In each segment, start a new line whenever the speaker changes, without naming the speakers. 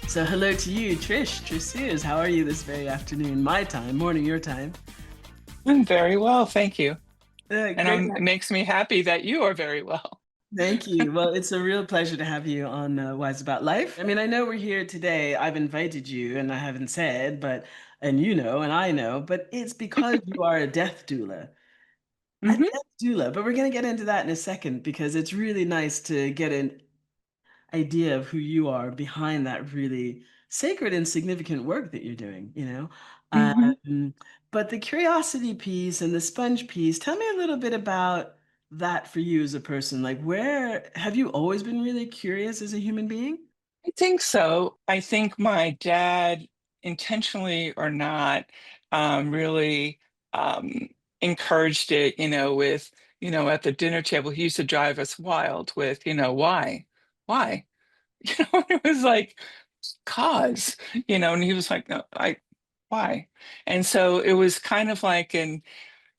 So hello to you, Trish Sears. How are you this very afternoon? My time, morning, your time.
I'm very well, thank you. And
Great.
it makes me happy that you are very well.
Thank you. Well, it's a real pleasure to have you on Wise About Life. I mean, I know we're here today. I've invited you, and I haven't said, and you know, and I know, but it's because you are a death doula. A
Hmm.
death doula. But we're going to get into that in a second because it's really nice to get an idea of who you are behind that really sacred and significant work that you're doing, you know?
Hmm.
Um, but the curiosity piece and the sponge piece, tell me a little bit about that for you as a person. Like, where have you always been really curious as a human being?
I think so. I think my dad, intentionally or not, really encouraged it, at the dinner table, he used to drive us wild with, why? Why? It was like, cause, and he was like, no, why? And so it was kind of like an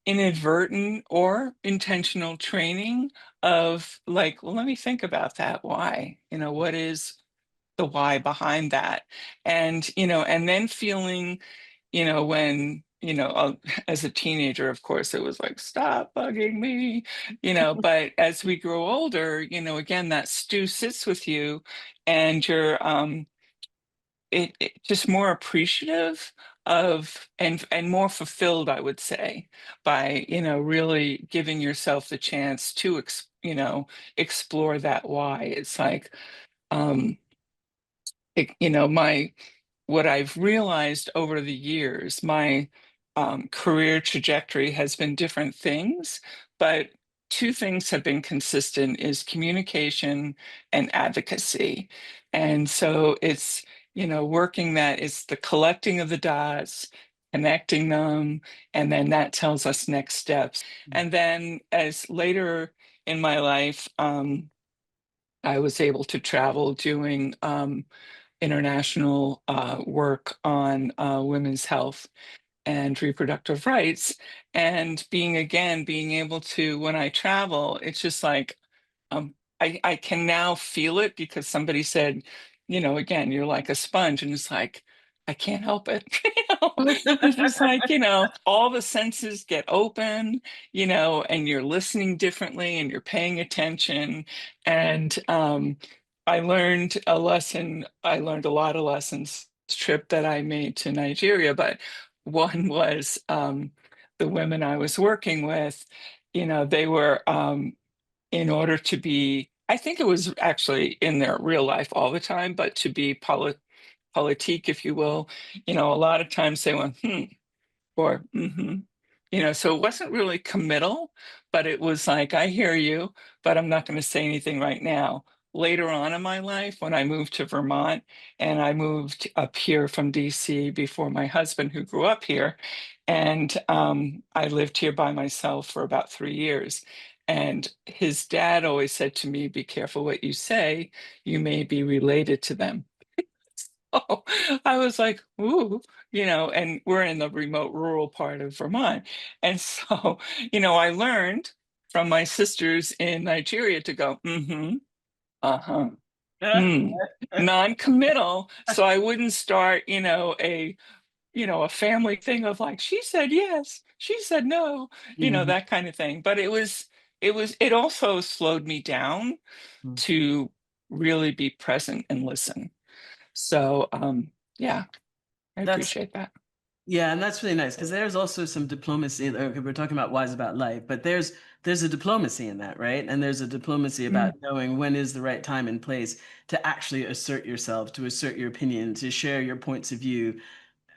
inadvertent or intentional training of like, well, let me think about that. Why? What is the why behind that? And then feeling, when, as a teenager, of course, it was like, stop bugging me, but as we grow older, again, that stew sits with you and you're, it just more appreciative of and more fulfilled, I would say, by really giving yourself the chance to explore that why. It's like um my what I've realized over the years, my career trajectory has been different things, but two things have been consistent is communication and advocacy. And so it's, working that it's the collecting of the dots, connecting them, and then that tells us next steps. And then as later in my life, I was able to travel doing international work on women's health and reproductive rights. And being able to, when I travel, it's just like, I can now feel it because somebody said, again, you're like a sponge. And it's like, I can't help it. It's just like, all the senses get open, and you're listening differently and you're paying attention. And I learned a lot of lessons this trip that I made to Nigeria, but one was the women I was working with, they were in order to be, I think it was actually in their real life all the time, but to be politique, if you will, a lot of times they went, or so it wasn't really committal, but it was like, I hear you, but I'm not going to say anything right now. Later on in my life, when I moved to Vermont and I moved up here from DC before my husband, who grew up here, and I lived here by myself for about 3 years. And his dad always said to me, be careful what you say, you may be related to them. Oh, I was like, ooh, and we're in the remote rural part of Vermont. And so, I learned from my sisters in Nigeria to go, uh-huh, mm, non-committal. So I wouldn't start, a family thing of like, she said yes, she said no,
Mhm.
that kind of thing. But it also slowed me down to really be present and listen. So, yeah, I
That's
appreciate that.
Yeah, and that's really nice because there's also some diplomacy. Okay, we're talking about wise about life, but there's a diplomacy in that, right? And there's a diplomacy
Mm,
about knowing when is the right time and place to actually assert yourself, to assert your opinion, to share your points of view,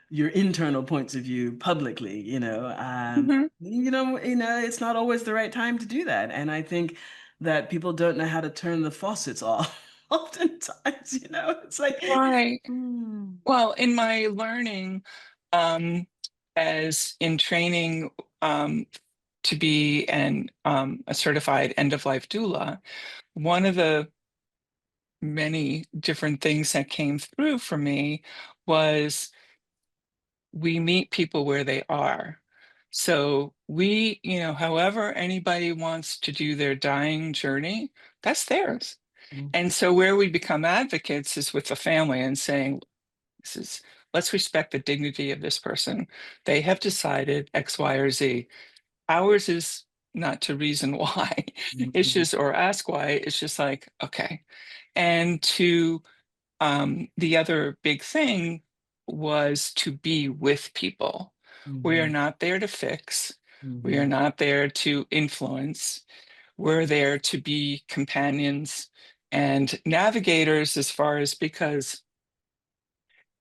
your internal points of view publicly,
mhm.
it's not always the right time to do that. And I think that people don't know how to turn the faucets off. Oftentimes, it's like,
Right.
hmm.
Well, in my learning, um, as in training to be a certified end-of-life doula, one of the many different things that came through for me was we meet people where they are. So however anybody wants to do their dying journey, that's theirs.
Mm,
And so where we become advocates is with the family and saying, this is, let's respect the dignity of this person. They have decided X, Y, or Z. Ours is not to reason why. It's
mhm,
just, or ask why. It's just like, okay. And to the other big thing was to be with people. We are
mhm,
not there to fix. We are
mhm,
not there to influence. We're there to be companions and navigators as far as because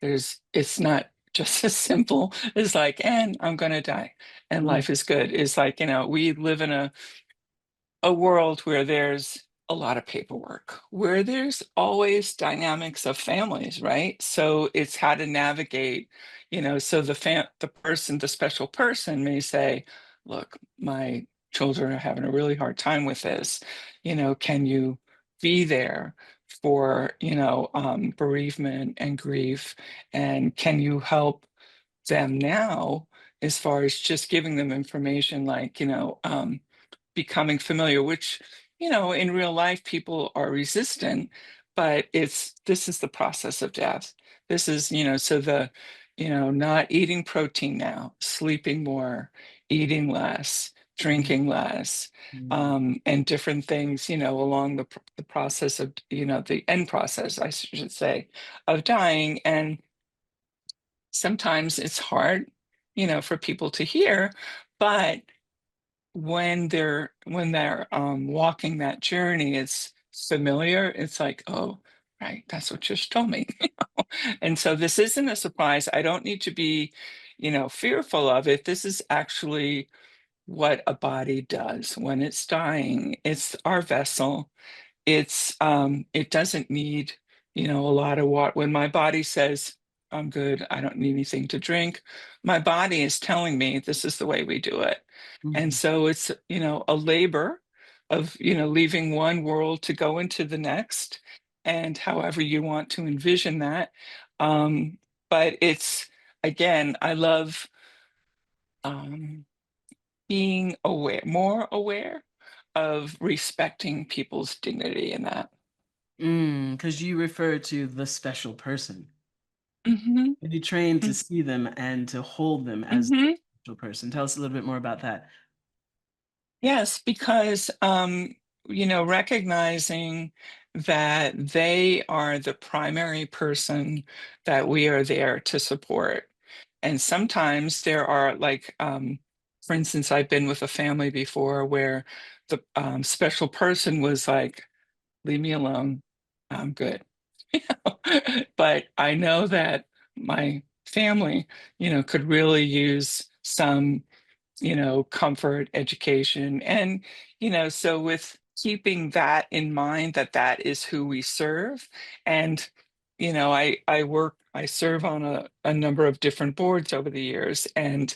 it's not just as simple as like, and I'm going to die and
mm,
life is good. It's like, we live in a world where there's a lot of paperwork, where there's always dynamics of families, right? So it's how to navigate, so the special person may say, look, my children are having a really hard time with this. Can you be there for, bereavement and grief? And can you help them now as far as just giving them information like, becoming familiar, which, in real life, people are resistant, but this is the process of death. This is, so not eating protein now, sleeping more, eating less,
mm,
drinking less,
mm,
and different things, along the process of, the end process, I should say, of dying. And sometimes it's hard, for people to hear, but when they're walking that journey, it's familiar. It's like, oh, right, that's what you just told me. And so this isn't a surprise. I don't need to be, fearful of it. This is actually what a body does when it's dying. It's our vessel. It doesn't need, a lot of water. When my body says, I'm good, I don't need anything to drink, my body is telling me this is the way we do it. And
mhm.
so it's, a labor of, leaving one world to go into the next, and however you want to envision that. Um, but it's, again, I love um, being aware, more aware of respecting people's dignity in that.
Because you refer to the special person.
Mhm,
You train to
mm,
see them and to hold them as the
mhm.
special person. Tell us a little bit more about that.
Yes, because, recognizing that they are the primary person that we are there to support. And sometimes there are like, for instance, I've been with a family before where the special person was like, leave me alone, I'm good. But I know that my family, could really use some, comfort, education. And, so with keeping that in mind, that that is who we serve. And, I serve on a number of different boards over the years, and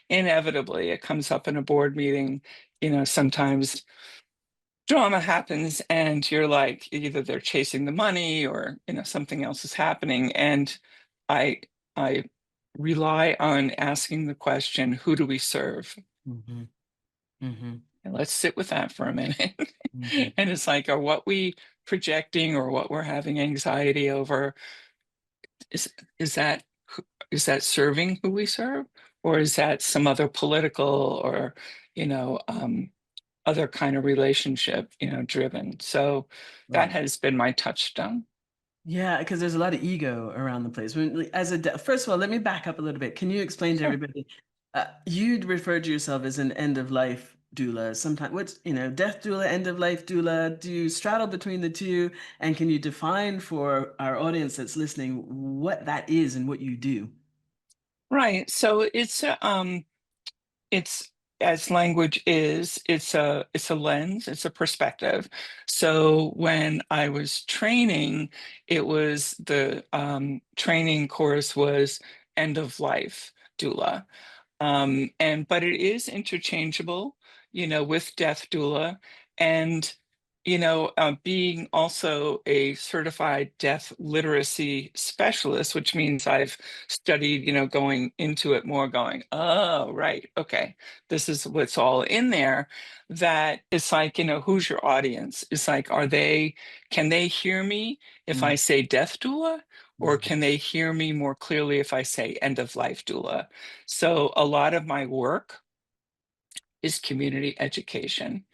inevitably it comes up in a board meeting, sometimes drama happens and you're like, either they're chasing the money or, something else is happening. And I, I rely on asking the question, who do we serve?
Mhm, mhm,
And let's sit with that for a minute.
mhm,
And it's like, are what we projecting or what we're having anxiety over, is is that is that serving who we serve? Or is that some other political or, you know, um, other kind of relationship, driven? So that
right.
has been my touchstone.
Yeah, because there's a lot of ego around the place. As first of all, let me back up a little bit. Can you explain to
Sure.
everybody? You'd referred to yourself as an end of life doula. Sometimes, what's death doula, end of life doula? Do you straddle between the two? And can you define for our audience that's listening what that is and what you do?
Right. So it's as language is, it's a lens, it's a perspective. So when I was training, it was the training course was end of life doula. And but it is interchangeable, with death doula. And being also a certified deaf literacy specialist, which means I've studied, going into it more, going, oh, right, okay, this is what's all in there. That it's like, who's your audience? It's like, can they hear me if
Mm,
I say death doula? Or
mm,
can they hear me more clearly if I say end of life doula? So a lot of my work is community education.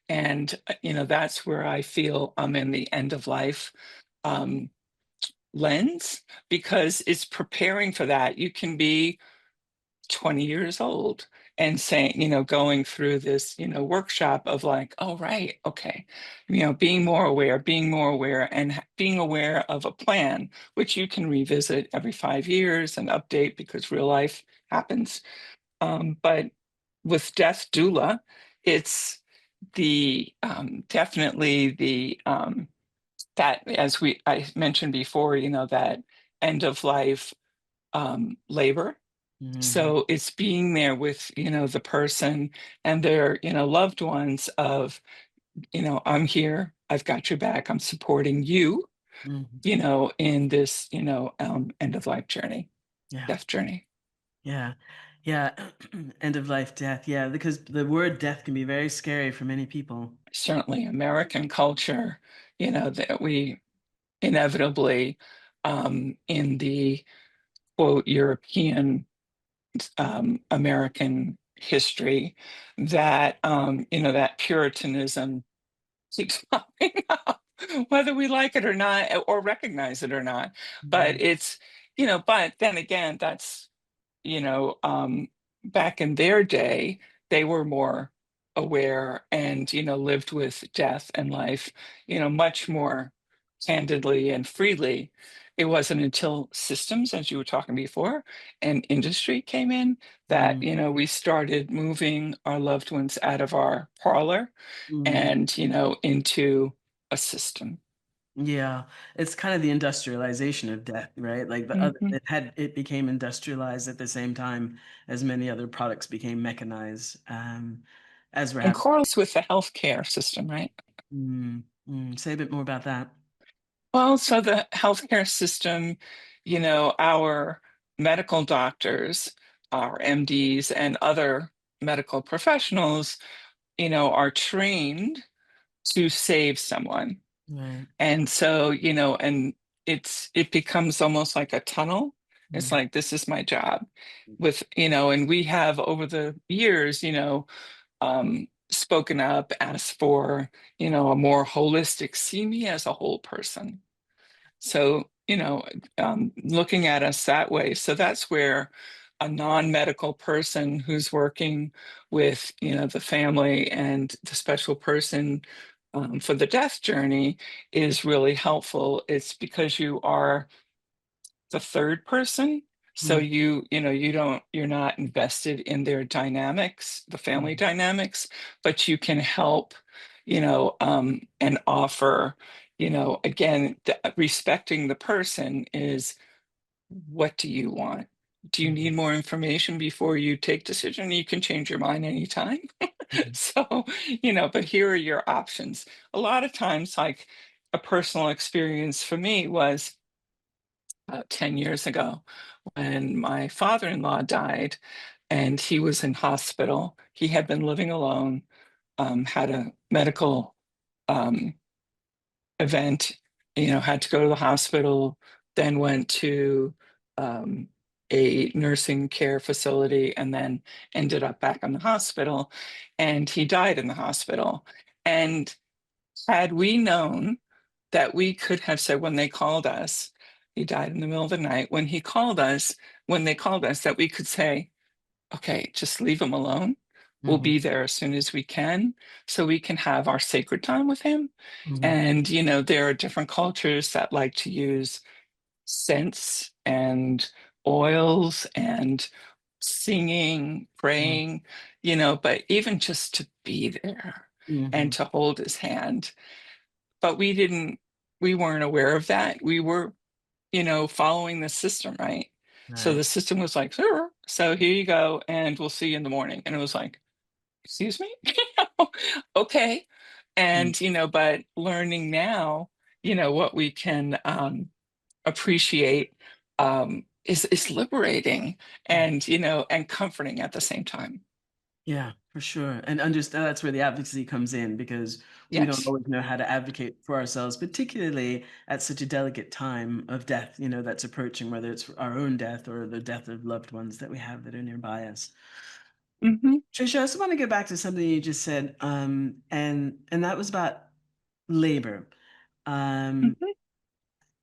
And, that's where I feel I'm in the end of life um, lens, because it's preparing for that. You can be 20 years old and saying, going through this, workshop of like, oh, right, okay, being more aware, and being aware of a plan, which you can revisit every 5 years and update because real life happens. But with death doula, it's the definitely the that, as I mentioned before, that end of life labor.
mhm,
So it's being there with the person and their loved ones of, I'm here, I've got your back, I'm supporting you,
mhm.
in this end of life journey,
Yeah,
death journey.
yeah, yeah. End of life death. Yeah, because the word death can be very scary for many people.
Certainly American culture, that we inevitably, in the quote European American history, that that Puritanism keeps popping up, whether we like it or not, or recognize it or not. But
Mhm,
but then again, that's you know, back in their day, they were more aware and, lived with death and life, much more candidly and freely. It wasn't until systems, as you were talking before, and industry came in that,
mm,
we started moving our loved ones out of our parlor
mm.
and, into a system.
Yeah, it's kind of the industrialization of death, right? Like the other,
Mhm.
it became industrialized at the same time as many other products became mechanized. As we're
And
having.
correlates with the healthcare system, right?
Say a bit more about that.
Well, so the healthcare system, our medical doctors, our MDs, and other medical professionals, are trained to save someone.
Right.
And so, and it becomes almost like a tunnel. It's
Mm,
like, this is my job with, and we have over the years, spoken up, asked for, a more holistic, see me as a whole person. So, looking at us that way. So that's where a non-medical person who's working with, the family and the special person for the death journey is really helpful. It's because you are the third person. So
mm,
you're not invested in their dynamics, the family
mm,
dynamics, but you can help, and offer, again, respecting the person is, what do you want? Do you
mm,
need more information before you take decision? You can change your mind anytime.
mm,
So, but here are your options. A lot of times, like a personal experience for me was about 10 years ago when my father-in-law died and he was in hospital. He had been living alone, had a medical um, event, had to go to the hospital, then went to um, a nursing care facility, and then ended up back in the hospital. And he died in the hospital. And had we known that we could have said when they called us, he died in the middle of the night, when they called us, that we could say, okay, just leave him alone. We'll
mhm,
be there as soon as we can so we can have our sacred time with him.
mhm,
And, there are different cultures that like to use scents and oils and singing,
mm,
praying, but even just to be there and
mhm.
to hold his hand. But we weren't aware of that. We were, following the system, right? So
Right.
the system was like, sure, so here you go, and we'll see you in the morning. And it was like, excuse me? Okay.
Mm.
And, but learning now, what we can appreciate is liberating and, and comforting at the same time.
Yeah, for sure. And understand that's where the advocacy comes in because we don't
Yes.
always know how to advocate for ourselves, particularly at such a delicate time of death, that's approaching, whether it's our own death or the death of loved ones that we have that are nearby us.
Hmm.
Trisha, I also want to go back to something you just said, and that was about labor. Um,
Hmm.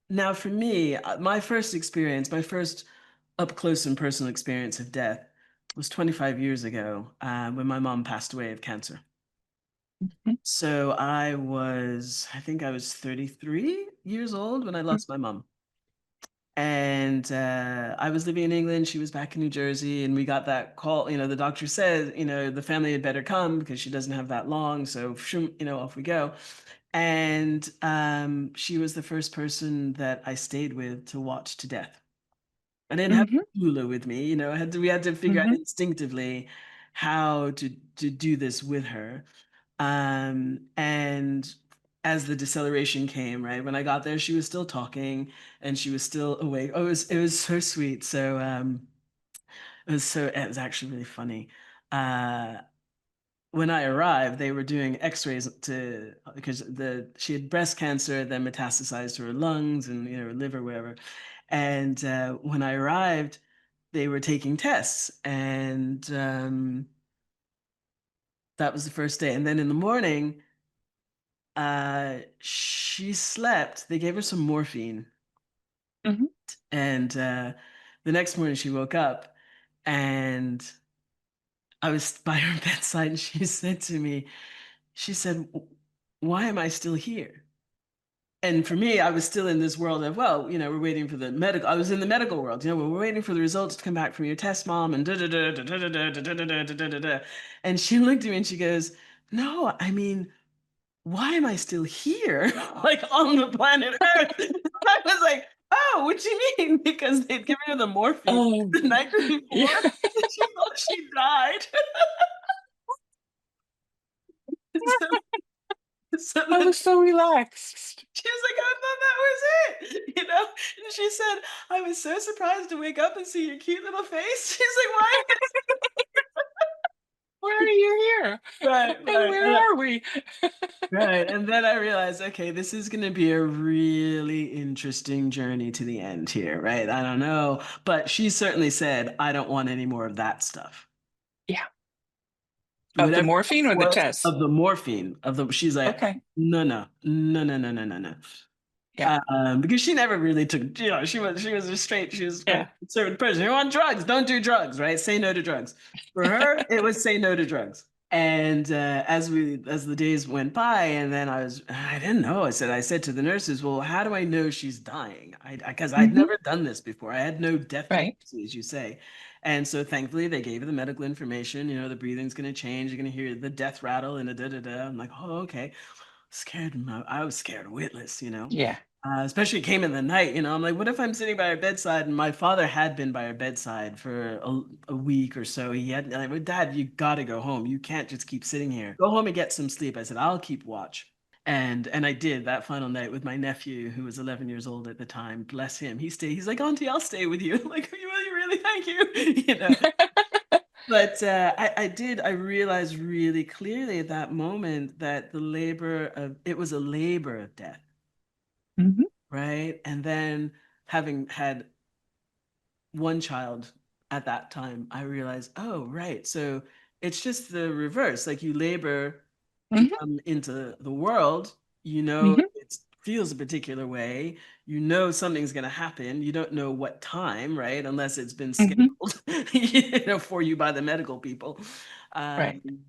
Now, for me, my first experience, my first up close and personal experience of death was 25 years ago when my mom passed away of cancer.
Hmm.
So I think I was 33 years old when I lost my mom. And I was living in England. She was back in New Jersey. And we got that call. The doctor said, the family had better come because she doesn't have that long. So, shoom, off we go. And she was the first person that I stayed with to watch to death. I didn't have
Hmm.
a doula with me. We had to figure out
Hmm.
instinctively how to do this with her. And as the deceleration came, right, when I got there, she was still talking and she was still awake. Oh, it was so sweet. So it was actually really funny. Uh, when I arrived, they were doing X-rays to because the she had breast cancer, then metastasized to her lungs and her liver, wherever. And when I arrived, they were taking tests, and that was the first day. And then in the morning, she slept. They gave her some morphine,
Hmm.
and the next morning she woke up, and I was by her bedside, and she said to me, she said, "Why am I still here?" And for me, I was still in this world of, well, we're waiting for the medical. I was in the medical world, well, we're waiting for the results to come back from your test, mom, and da da da da da da da da da da da da da da. And she looked at me and she goes, "No, I mean, why am I still here? Like on the planet Earth?" I was like, "Oh, what do you mean?" Because they'd given her the morphine
Oh,
the night
yeah.
before, and she thought she died. So, so
I
then
was so relaxed.
she was like, "I thought that was it," And she said, "I was so surprised to wake up and see your cute little face." She's like, "Why?"
Why are you here?
Right,
And
right,
where are we?
right. And then I realized, okay, this is going to be a really interesting journey to the end here, right? I don't know, but she certainly said, "I don't want any more of that stuff."
Yeah. Of the
Whatever that
morphine or the
was
test?
of the morphine of the. She's like,
Okay.
"No, no, no, no, no, no, no, no."
Yeah.
Because she never really took, she was a straight, she was quite a
Yeah.
conservative person. You want drugs? Don't do drugs, right? Say no to drugs. For her, it was say no to drugs. And as the days went by, and then I didn't know. I said to the nurses, "Well, how do I know she's dying?" Because I'd
Hmm.
never done this before. I had no death
Right.
literacy, as you say. And so thankfully they gave her the medical information. The breathing's going to change. You're going to hear the death rattle and a da da da. I'm like, "Oh, okay." Scared. I was scared witless.
Yeah.
Especially it came in the night. I'm like, what if I'm sitting by her bedside? And my father had been by her bedside for a week or so. He had like, "Well, Dad, you got to go home. You can't just keep sitting here. Go home and get some sleep." I said, "I'll keep watch." And I did that final night with my nephew, who was 11 years old at the time. Bless him. He stayed. He's like, "Auntie, I'll stay with you." I'm like, "You really? Thank you." But I did. I realized really clearly at that moment that it was a labor of death,
Hmm.
right? And then having had one child at that time, I realized, oh, right. So it's just the reverse. Like you labor to
Hmm.
come into the world,
Hmm.
it feels a particular way. Something's going to happen. You don't know what time, right? Unless it's been
Hmm.
scheduled, for you by the medical people.
Right.
Um,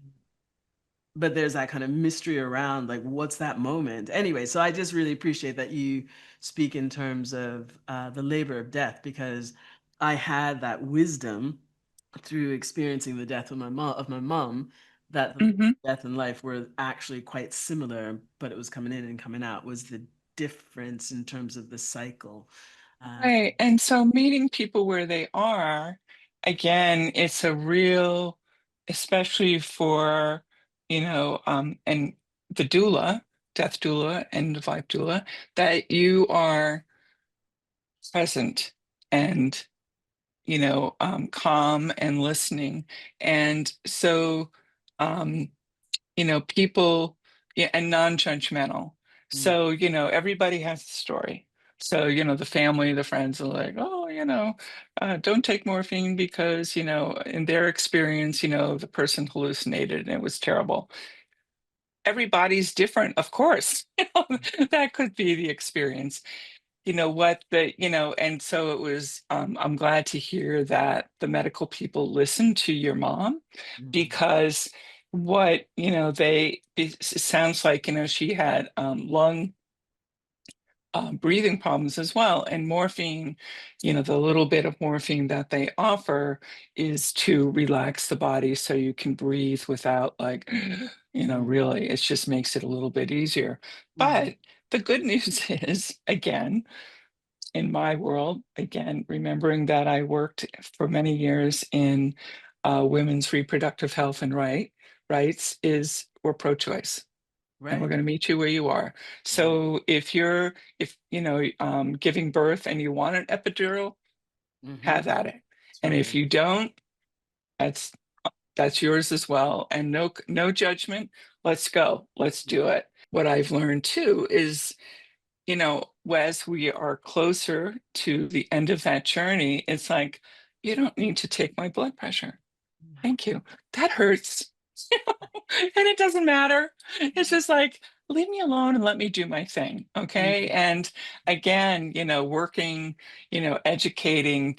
but there's that kind of mystery around like what's that moment anyway. So I just really appreciate that you speak in terms of the labor of death, because I had that wisdom through experiencing the death of my mom, that the
Hmm.
death and life were actually quite similar, but it was coming in and coming out was the difference in terms of the cycle. uh,
Right. And so meeting people where they are, again, it's a real, especially for, and the doula, death doula, end of life doula, that you are present and, calm and listening. And so, um, people, yeah, and non-judgmental.
Mm,
So, everybody has a story. So, the family, the friends are like, oh, don't take morphine because, in their experience, the person hallucinated and it was terrible. Everybody's different, of course. That could be the experience. And so it was, I'm glad to hear that the medical people listened to your mom,
mhm.
because it sounds like, she had lung breathing problems as well. And morphine, the little bit of morphine that they offer is to relax the body so you can breathe without, like,
Mm,
really, it just makes it a little bit easier.
mhm.
But the good news is, again, in my world, again, remembering that I worked for many years in women's reproductive health and rights, is we're pro-choice, and we're
Right.
going to meet you where you are.
Right.
So if giving birth and you want an epidural,
Hmm.
have at it.
That's
And
right.
if you don't, that's that's yours as well. And no judgment. Let's go. Let's do it. What I've learned too is, as we are closer to the end of that journey, it's like, you don't need to take my blood pressure. Thank you. That hurts. And it doesn't matter. It's just like, leave me alone and let me do my thing. Okay.
Mhm.
And again, working, educating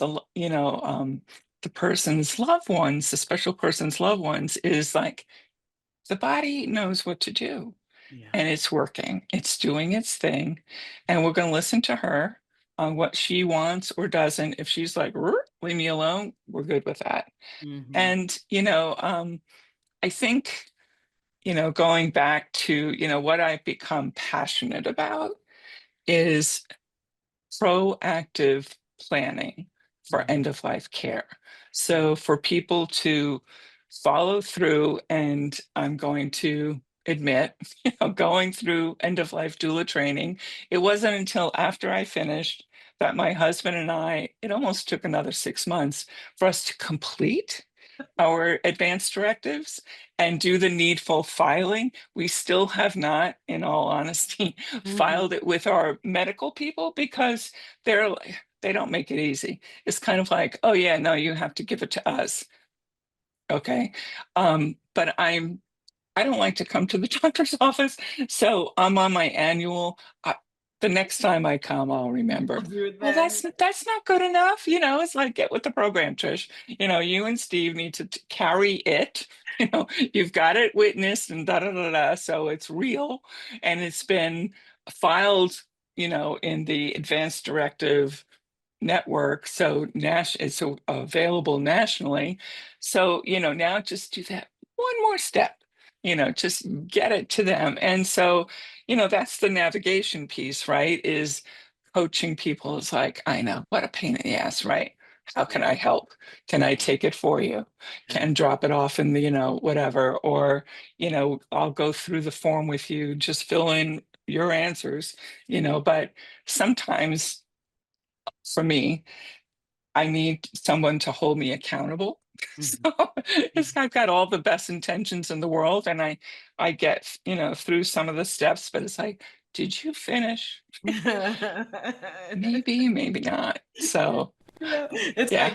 the person's loved ones, the special person's loved ones, is like, the body knows what to do,
Yeah.
and it's working. It's doing its thing. And we're going to listen to her on what she wants or doesn't. If she's like, "Rrr, leave me alone," we're good with that.
Hmm.
And, I think, going back to, what I've become passionate about is proactive planning for
Hmm.
end of life care.
Yeah.
So for people to follow through, and I'm going to admit, going through end of life doula training, it wasn't until after I finished that my husband and I, it almost took another 6 months for us to complete our advanced directives and do the needful filing. We still have not, in all honesty,
Hmm.
filed it with our medical people, because they don't make it easy. It's kind of like, oh yeah, no, you have to give it to us. Okay. But I don't like to come to the doctor's office, so I'm on my annual. The next time I come, I'll
I'll
remember.
do it
Well,
then.
that's not good enough. It's like, get with the program, Trish. You and Steve need to carry it. You've got it witnessed and da da da da. So it's real, and it's been filed. In the advanced directive network, so it's available nationally. So now just do that one more step, just get it to them. And so that's the navigation piece, right? Is coaching people. Is like, I know, what a pain in the ass, right? How can
Yeah.
I help? Can I take it for you?
Yeah.
Can drop it off in the whatever, or I'll go through the form with you, just fill in your answers. But sometimes, for me, I need someone to hold me accountable. So
Mhm.
I've got all the best intentions in the world, and I get, through some of the steps, but it's like, did you finish?
Mhm.
Maybe, maybe not. So
Yeah, it's
yeah,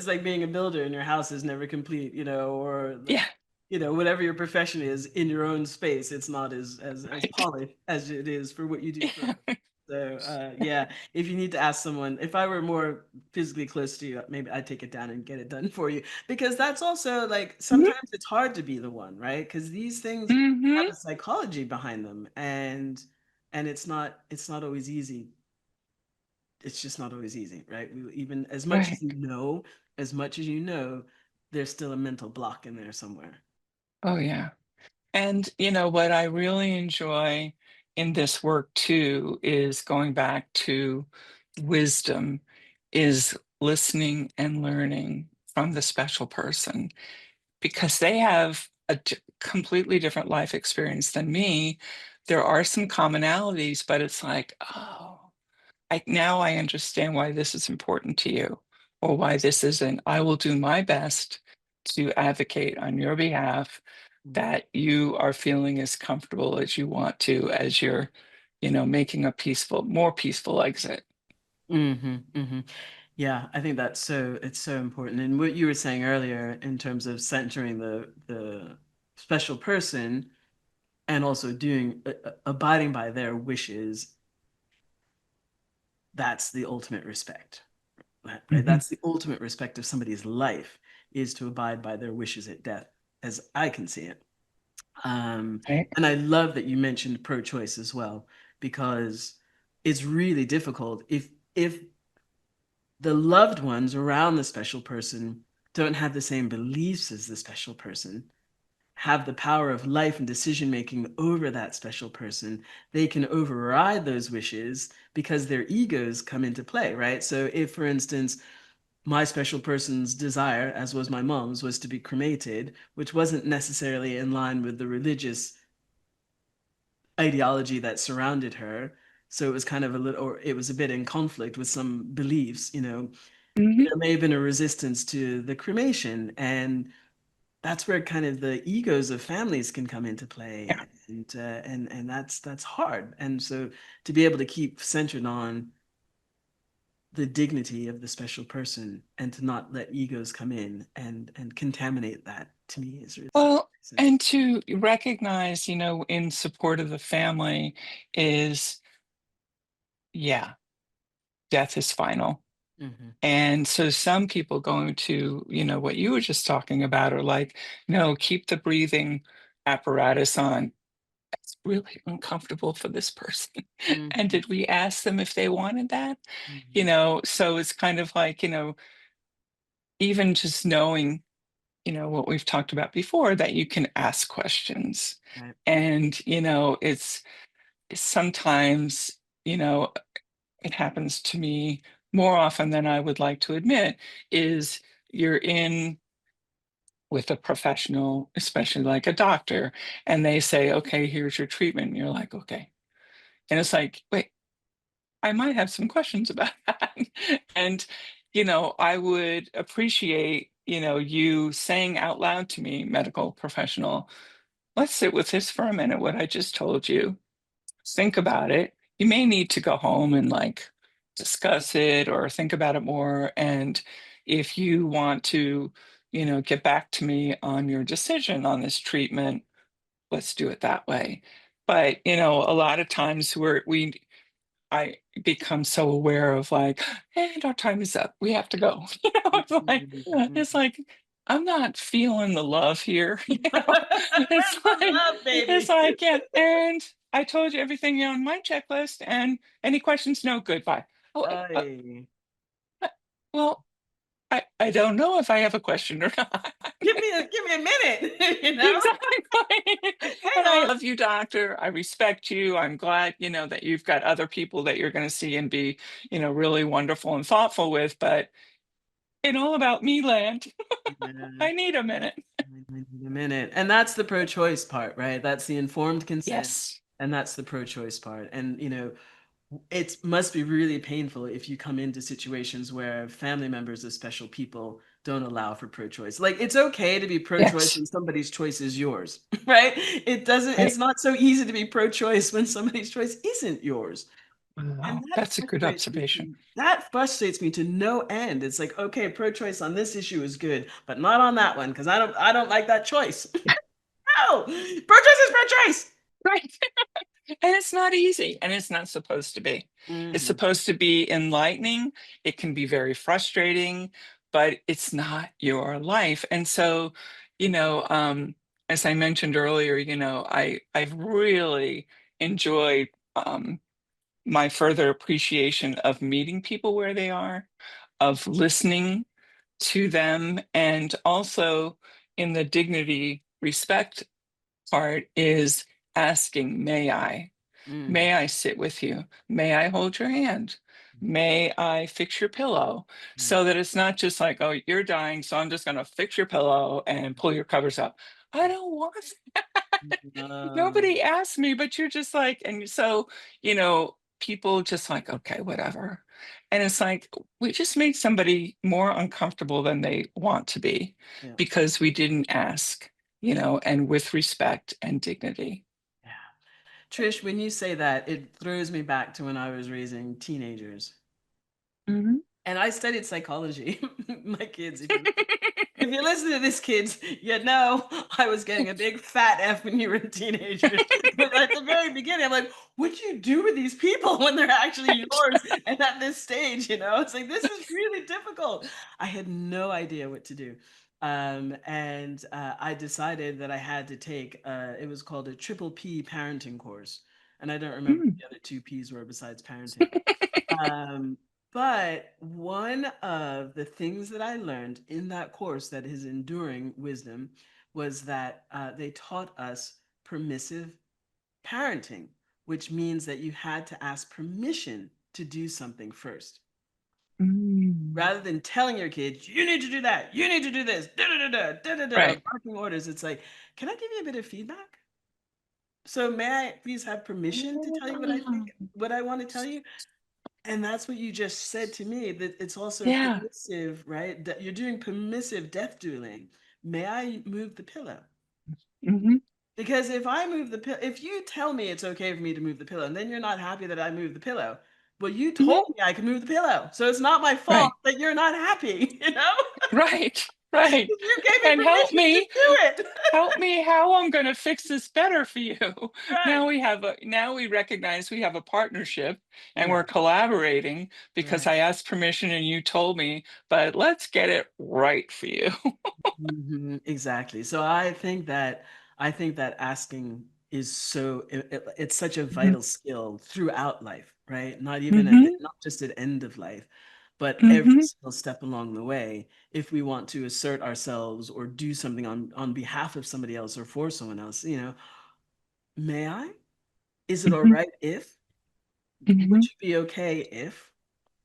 like being a builder and your house is never complete, or
yeah,
whatever your profession is in your own space, it's not as
right.
polished as it is for what you do for.
Yeah.
So yeah, if you need to ask someone, if I were more physically close to you, maybe I'd take it down and get it done for you. Because that's also like sometimes it's hard to be the one, right? Because these things have
Mm-hmm.
a psychology behind them, and it's not always easy. It's just not always easy, right? Even as much
Right.
as there's still a mental block in there somewhere.
Oh yeah. And what I really enjoy in this work too is going back to wisdom, is listening and learning from the special person, because they have completely different life experience than me. There are some commonalities, but it's like, oh, now I understand why this is important to you, or why this isn't. I will do my best to advocate on your behalf that you are feeling as comfortable as you want to as you're, making a more peaceful exit.
Mm-hmm, mm-hmm. Yeah, I think it's so important. And what you were saying earlier in terms of centering the special person and also doing abiding by their wishes, that's the ultimate respect, right?
Mhm.
That's the ultimate respect of somebody's life is to abide by their wishes at death, as I can see it.
Right.
And I love that you mentioned pro-choice as well, because it's really difficult if the loved ones around the special person don't have the same beliefs as the special person, have the power of life and decision making over that special person, they can override those wishes because their egos come into play, right? So if, for instance, my special person's desire, as was my mom's, was to be cremated, which wasn't necessarily in line with the religious ideology that surrounded her. So it was kind of a little, or it was a bit in conflict with some beliefs,
Mhm.
there may have been a resistance to the cremation. And that's where kind of the egos of families can come into play.
Yeah.
And that's hard. And so to be able to keep centered on the dignity of the special person and to not let egos come in and contaminate that to me is really
Well,
essential.
and to recognize, in support of the family is, yeah, death is final.
Hmm.
And so some people going to, what you were just talking about are like, no, keep the breathing apparatus on. It's really uncomfortable for this person. And
Hmm.
did we ask them if they wanted that?
Hmm.
So it's kind of like, even just knowing, what we've talked about before, that you can ask questions.
Right.
And, it's sometimes, you know, it happens to me more often than I would like to admit, is you're in with a professional, especially like a doctor, and they say, okay, here's your treatment. And you're like, okay. And it's like, wait, I might have some questions about that. And, I would appreciate, you saying out loud to me, medical professional, let's sit with this for a minute, what I just told you. Think about it. You may need to go home and like discuss it or think about it more. And if you want to, get back to me on your decision on this treatment, let's do it that way. But, a lot of times I become so aware of like, and our time is up. We have to go. It's like, I'm not feeling the love here. It's
Where's the
like,
love,
it's
baby?
like, yeah. And I told you everything on my checklist. And any questions? No, goodbye. Oh,
Ay.
well, I don't know if I have a question or not.
Give me a minute, you know?
Exactly.
Hang
And I
on.
love you, doctor. I respect you. I'm glad, that you've got other people that you're going to see and be, really wonderful and thoughtful with. But in all about me land,
Yeah,
I need a minute.
I need a minute. And that's the pro-choice part, right? That's the informed consent,
Yes.
and that's the pro-choice part. And it must be really painful if you come into situations where family members of special people don't allow for pro-choice. Like it's okay to be pro-choice
Yes.
when somebody's choice is yours, right? It's
Right.
not so easy to be pro-choice when somebody's choice isn't yours. And
Wow. That's a good observation.
that frustrates me to no end. It's like, okay, pro-choice on this issue is good, but not on that one because I don't like that choice.
Yeah.
No, pro-choice is pro-choice.
Right. And it's not easy, and it's not supposed to be. It's
Hmm.
supposed to be enlightening. It can be very frustrating, but it's not your life. And so, you know, um, as I mentioned earlier, I've really enjoyed my further appreciation of meeting people where they are, of listening to them, and also in the dignity respect part is asking, may I?
Hmm.
May I sit with you? May I hold your hand? May I fix your pillow? So that it's not just like, oh, you're dying, so I'm just going to fix your pillow and pull your covers up. I don't want
Uh,
nobody asked me, but you're just like, and so, people just like, okay, whatever. And it's like, we just made somebody more uncomfortable than they want to be
yeah,
because we didn't ask, and with respect and dignity.
yeah. Trish, when you say that, it throws me back to when I was raising teenagers.
Mhm.
And I studied psychology. My kids, if you listen to this, kids, you know I was getting a big fat F when you were teenagers. But at the very beginning, I'm like, what do you do with these people when they're actually yours? And at this stage, it's like, this is really difficult. I had no idea what to do. And I decided that I had to take, it was called a triple P parenting course. And I don't remember what
Mm.
the other two P's were besides parenting. Um, but one of the things that I learned in that course that is enduring wisdom was that they taught us permissive parenting, which means that you had to ask permission to do something first.
Mm.
Rather than telling your kids, you need to do that, you need to do this, da da da da da da da,
Right.
barking orders, it's like, can I give you a bit of feedback? So may I please have permission to tell you what I think,
Mm.
what I want to tell you? And that's what you just said to me, that it's also
Yeah.
permissive, right? That you're doing permissive death dueling. May I move the pillow?
Mhm.
Because if I move the pillow, if you tell me it's okay for me to move the pillow, and then you're not happy that I move the pillow, well, you
Mhm.
told me I can move the pillow. So it's not my fault
Right.
that you're not happy, you know?
Right. Right.
You gave me
And
permission to do it.
help me how I'm gonna fix this better for you.
Right.
Now we recognize we have a partnership and
Yeah.
we're collaborating because
Right.
I asked permission and you told me, but let's get it right for you.
Exactly. So I think that asking is so it's such a
Mhm.
vital skill throughout life, right? Not even
Mhm.
not just at end of life, but every
Mhm.
single step along the way. If we want to assert ourselves or do something on behalf of somebody else or for someone else, may I? Is it all
Mhm.
right if? Would
Mhm.
you be okay if?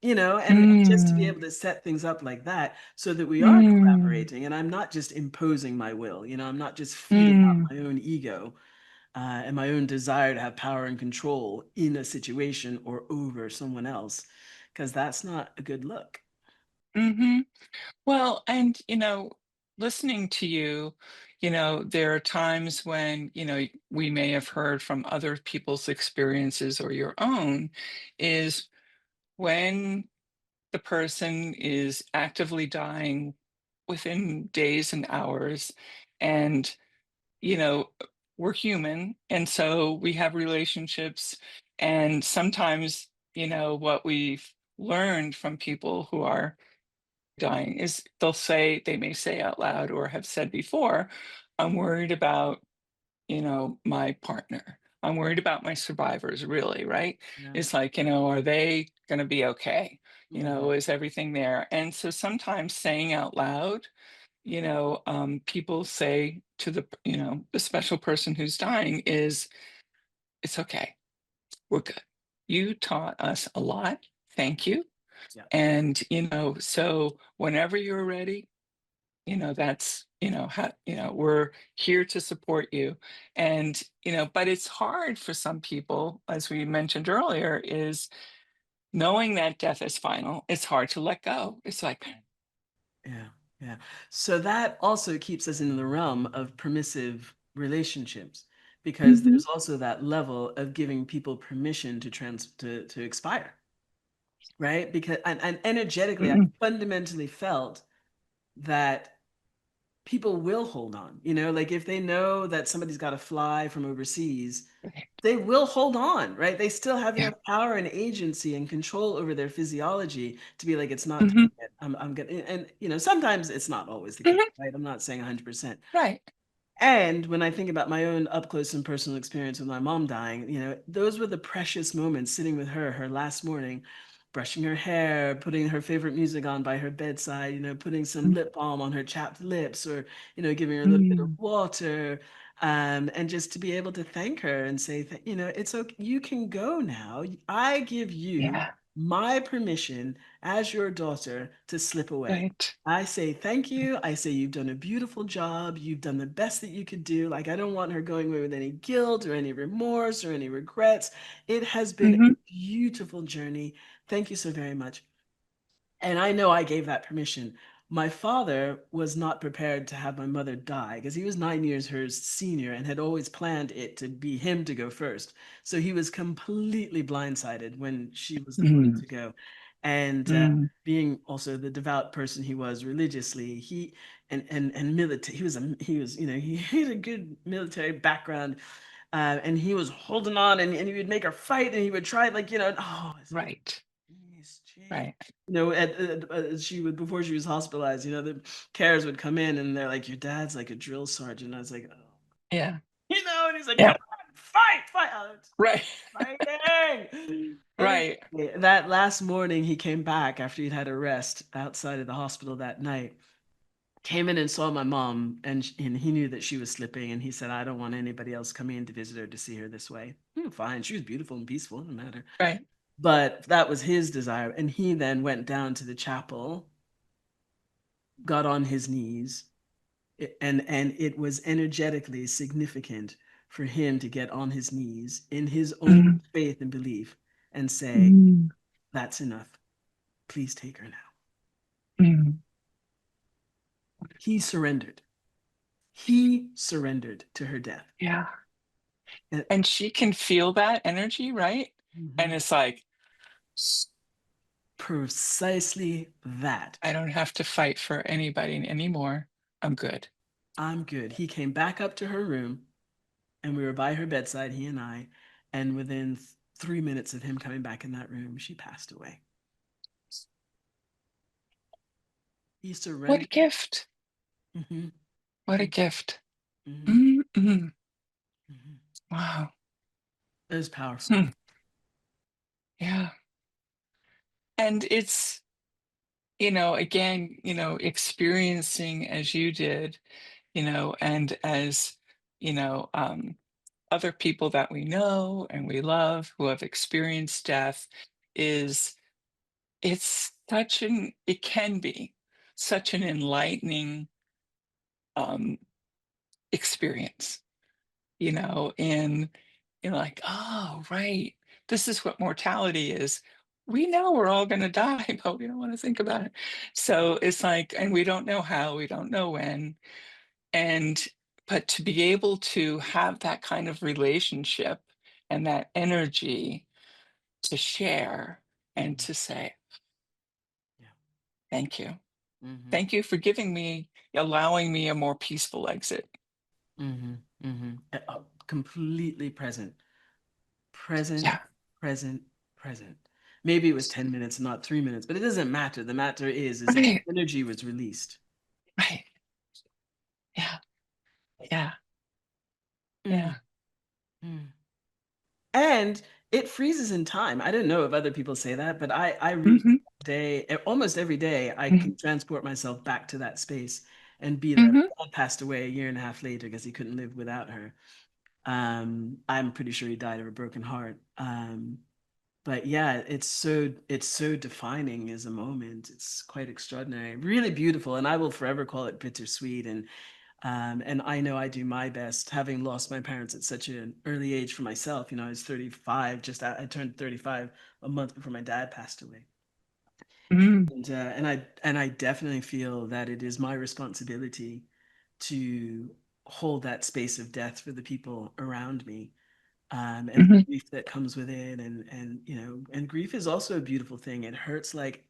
And just to be
Mm.
able to set things up like that so that we are
Mm.
collaborating and I'm not just imposing my will, I'm not just feeding out
Mm.
my own ego and my own desire to have power and control in a situation or over someone else, because that's not a good look.
Mhm. Well, and listening to you, there are times when, we may have heard from other people's experiences or your own, is when the person is actively dying within days and hours, and, you know, we're human, and so we have relationships, and sometimes, what we've learned from people who are dying is they may say out loud or have said before, I'm worried about, my partner. I'm worried about my survivors, really, right?
Yeah.
It's like, are they going to be okay?
Mhm.
Is everything there? And so sometimes saying out loud, people say to the special person who's dying is, it's okay. We're good. You taught us a lot. Thank you.
Yeah.
And, so whenever you're ready, that's how we're here to support you. And but it's hard for some people, as we mentioned earlier, is knowing that death is final. It's hard to let go. It's like,
Yeah. Yeah. So that also keeps us in the realm of permissive relationships, because
mhm,
there's also that level of giving people permission to expire, right? Because and energetically, I
mm,
fundamentally felt that people will hold on. Like if they know that somebody's got to fly from overseas,
right,
they will hold on, right? They still have
yeah,
enough power and agency and control over their physiology to be like, it's not
mhm,
time yet. I'm gonna, and sometimes it's not always the case,
mhm,
right? I'm not saying 100%.
right,
And when I think about my own up close and personal experience with my mom dying, those were the precious moments sitting with her last morning, brushing her hair, putting her favorite music on by her bedside, putting some
mm,
lip balm on her chapped lips, or, giving her a little bit of
mm,
water. And just to be able to thank her and say, it's okay, you can go now. I give you
yeah,
my permission as your daughter to slip away.
Right.
I say thank you. I say you've done a beautiful job. You've done the best that you could do. Like, I don't want her going away with any guilt or any remorse or any regrets. It has been a
Mhm.
beautiful journey. Thank you so very much. And I know I gave that permission. My father was not prepared to have my mother die because he was 9 years her senior and had always planned it to be him to go first. So he was completely blindsided when she was the one
Mm,
to go. And
mm,
being also the devout person he was religiously, he and military, he was he had a good military background, and he was holding on, and he would make her fight, and he would try like oh, it's like
right,
jeez, jeez.
right.
She would before she was hospitalized. The carers would come in and they're like, "Your dad's like a drill sergeant." I was like, "Oh,"
Yeah,
and he's like, "Come
yeah,
on, fight, fight!" Oh, it's
right,
fighting.
right,
Anyway, that last morning he came back after he'd had a rest outside of the hospital that night. Came in and saw my mom, and he knew that she was slipping, and he said, "I don't want anybody else coming in to visit her to see her this way." Fine, she was beautiful and peaceful, no matter.
right.
But that was his desire. And he then went down to the chapel, got on his knees, and it was energetically significant for him to get on his knees in his own
Mm,
faith and belief and say,
mm,
"That's enough. Please take her now."
mm.
He surrendered. He surrendered to her death.
Yeah.
And,
And she can feel that energy, right? And
mhm,
it's like,
precisely that.
I don't have to fight for anybody anymore. I'm good.
I'm good. He came back up to her room, and we were by her bedside, he and I, and within 3 minutes of him coming back in that room, she passed away. He
What a
surrendered.
gift.
Hmm.
What a gift.
Hmm.
Mm, mm.
Hmm.
Wow.
It was powerful.
Hmm. Yeah. And it's, again, experiencing as you did, and as, you know, um, other people that we know and we love who have experienced death is it can be such an enlightening um, experience, and you're like, oh, right, this is what mortality is. We know we're all going to die, but we don't want to think about it. So it's like, and we don't know how, we don't know when. And, but to be able to have that kind of relationship and that energy to share and
Hmm.
to say,
Yeah.
thank you.
Hmm.
Thank you for allowing me a more peaceful exit.
Hmm. Hmm. Completely present. Present,
Yeah.
present, present. Maybe it was 10 minutes, not 3 minutes, but it doesn't matter. The matter is that
Right.
energy was released.
Right. Yeah. Yeah.
Mm,
Yeah.
mm. And it freezes in time. I don't know if other people say that, but I really
Hmm.
almost every day, I
Hmm.
can transport myself back to that space and be there.
Hmm.
Dad passed away a year and a half later because he couldn't live without her. I'm pretty sure he died of a broken heart. But yeah, it's so defining as a moment. It's quite extraordinary, really beautiful, and I will forever call it bittersweet. And I know I do my best, having lost my parents at such an early age for myself. I was 35, I turned 35 a month before my dad passed away.
Hmm.
And I definitely feel that it is my responsibility to hold that space of death for the people around me, and the
Hmm.
grief that comes with it. And grief is also a beautiful thing. It hurts like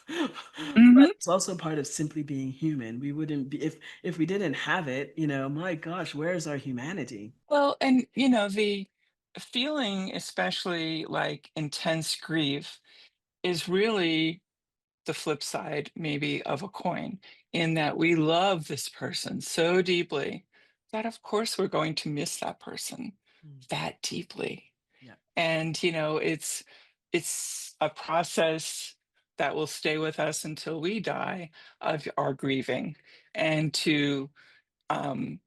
but
Hmm.
it's also part of simply being human. We wouldn't be if we didn't have it, my gosh, where's our humanity?
Well, and the feeling, especially like intense grief, is really the flip side maybe of a coin, in that we love this person so deeply that of course we're going to miss that person
Mm.
that deeply.
Yeah.
And it's a process that will stay with us until we die, of our grieving. And um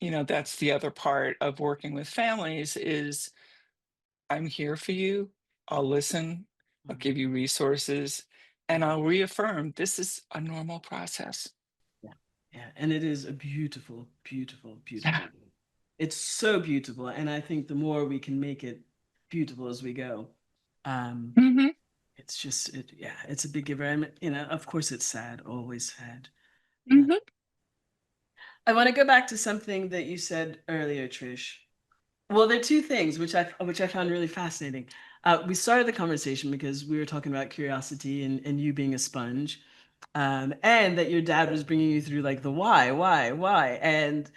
that's the other part of working with families is, I'm here for you, I'll listen, I'll give you resources, and I'll reaffirm this is a normal process.
Yeah. Yeah. And it is a beautiful, beautiful,
Yeah.
beautiful. It's so beautiful. And I think the more we can make it beautiful as we go, um,
Mhm,
it's just, yeah, it's a big giver. And, of course, it's sad, always sad. Uh,
mhm.
I want to go back to something that you said earlier, Trish. Well, there are two things which I found really fascinating. We started the conversation because we were talking about curiosity and you being a sponge, and that your dad was bringing you through like the why, and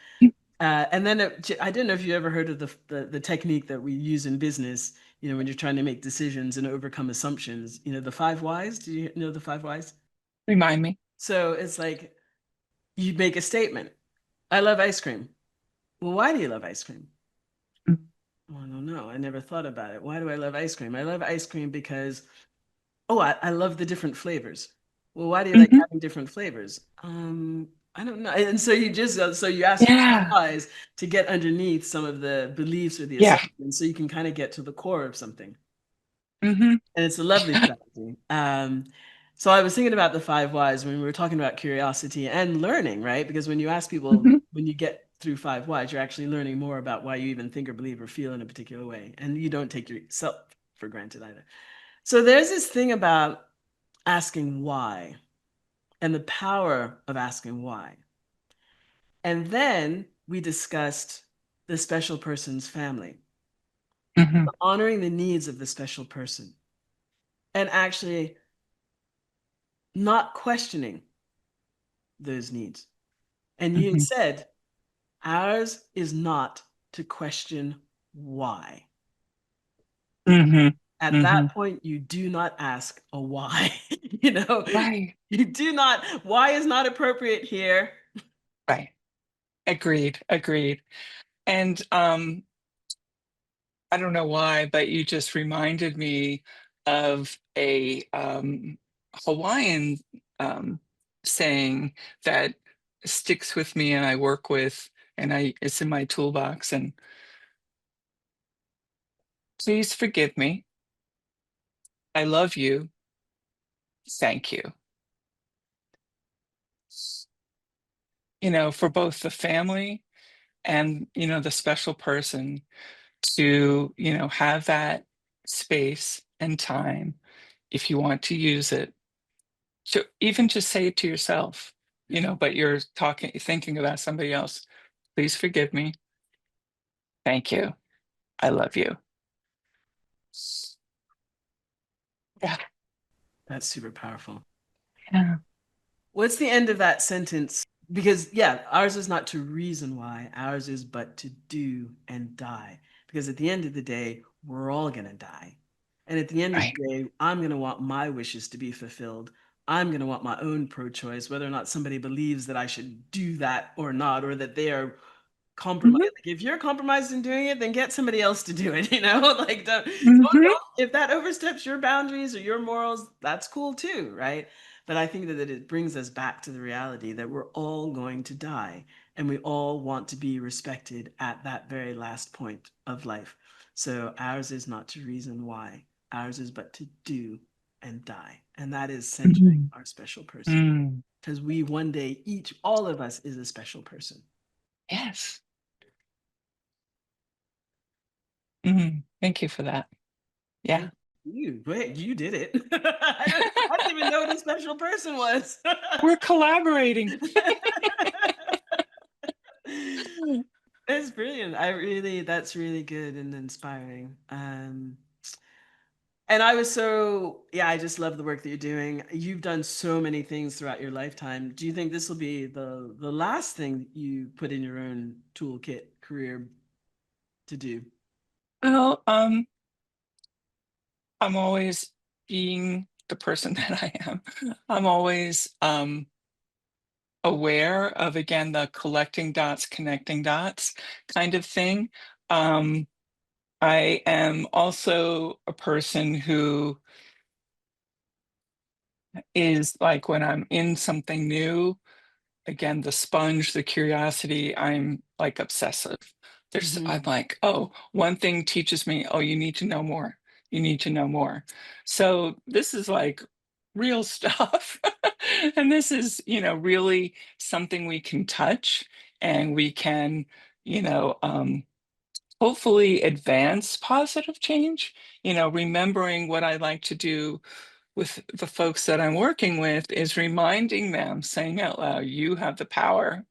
then I don't know if you ever heard of the technique that we use in business. When you're trying to make decisions and overcome assumptions. The five whys. Do you know the five whys?
Remind me.
So it's like you make a statement. I love ice cream. Well, why do you love ice cream?
Mm,
Well, I don't know. I never thought about it. Why do I love ice cream? I love ice cream because, oh, I love the different flavors. Well, why do you like
mhm.
having different flavors? I don't know. And so you ask yourself
Yeah,
whys to get underneath some of the beliefs or the
yeah.
assumptions so you can kind of get to the core of something.
Mhm.
And it's a lovely strategy. So I was thinking about the five whys when we were talking about curiosity and learning, right? Because when you ask people,
Mhm.
when you get through five whys, you're actually learning more about why you even think or believe or feel in a particular way. And you don't take yourself for granted either. So there's this thing about asking why and the power of asking why. And then we discussed the special person's family,
Mhm.
honoring the needs of the special person, and actually not questioning those needs. And you
Mhm.
said, ours is not to question why.
Mhm.
At that
Mhm.
point, you do not ask a why. you know,
Right,
you do not, why is not appropriate here.
right. Agreed, agreed. And, I don't know why, but you just reminded me of a, Hawaiian, saying that sticks with me and I work with, and it's in my toolbox, and please forgive me. I love you. Thank you. For both the family and, the special person to, have that space and time if you want to use it. So even just say it to yourself, but you're thinking about somebody else. Please forgive me. Thank you. I love you. Yeah.
That's super powerful.
Yeah.
What's the end of that sentence? Because, yeah, ours is not to reason why, ours is but to do and die. Because at the end of the day, we're all going to die. And at the end of
Right.
the day, I'm going to want my wishes to be fulfilled. I'm going to want my own pro choice, whether or not somebody believes that I should do that or not, or that they are compromise.
Mhm.
Like if you're compromised in doing it, then get somebody else to do it. Like
Mhm.
if that oversteps your boundaries or your morals, that's cool too, right? But I think that it brings us back to the reality that we're all going to die, and we all want to be respected at that very last point of life. So ours is not to reason why, ours is but to do and die, and that is centering
Mhm.
our special person.
Mm.
Because we one day, all of us, is a special person.
Yes. Mhm. Thank you for that. Yeah.
Thank you. Wait, you did it. I didn't even know what a special person was.
We're collaborating.
It's brilliant. That's really good and inspiring. And yeah, I just love the work that you're doing. You've done so many things throughout your lifetime. Do you think this will be the last thing you put in your own toolkit career to do?
Well, I'm always being the person that I am. I'm always aware of, again, the collecting dots, connecting dots kind of thing. Um, I am also a person who is like when I'm in something new, again, the sponge, the curiosity, I'm like obsessive. I'm
Hmm.
like, oh, one thing teaches me, oh, you need to know more. you need to know more. So this is like real stuff. And this is, really something we can touch, and we can, you know, um, hopefully advance positive change. Remembering what I like to do with the folks that I'm working with is reminding them, saying out loud, you have the power.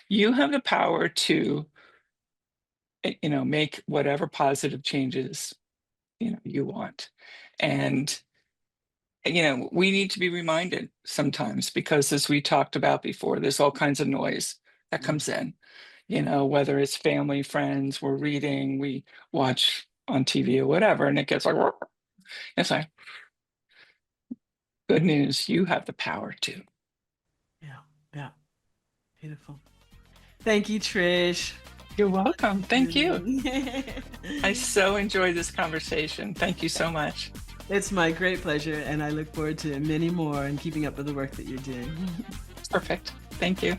You have the power to, make whatever positive changes, you want. And, we need to be reminded sometimes, because as we talked about before, there's all kinds of noise that
Mm.
comes in, whether it's family, friends, we're reading, we watch on TV or whatever, and it gets like, it's like, good news, you have the power to.
Yeah, yeah, beautiful. Thank you, Trish.
You're welcome. Thank you. I
It's
so enjoyed this conversation. Thank you so much.
my great pleasure, and I look forward to many more and keeping up with the work that you're doing.
Perfect. Thank you.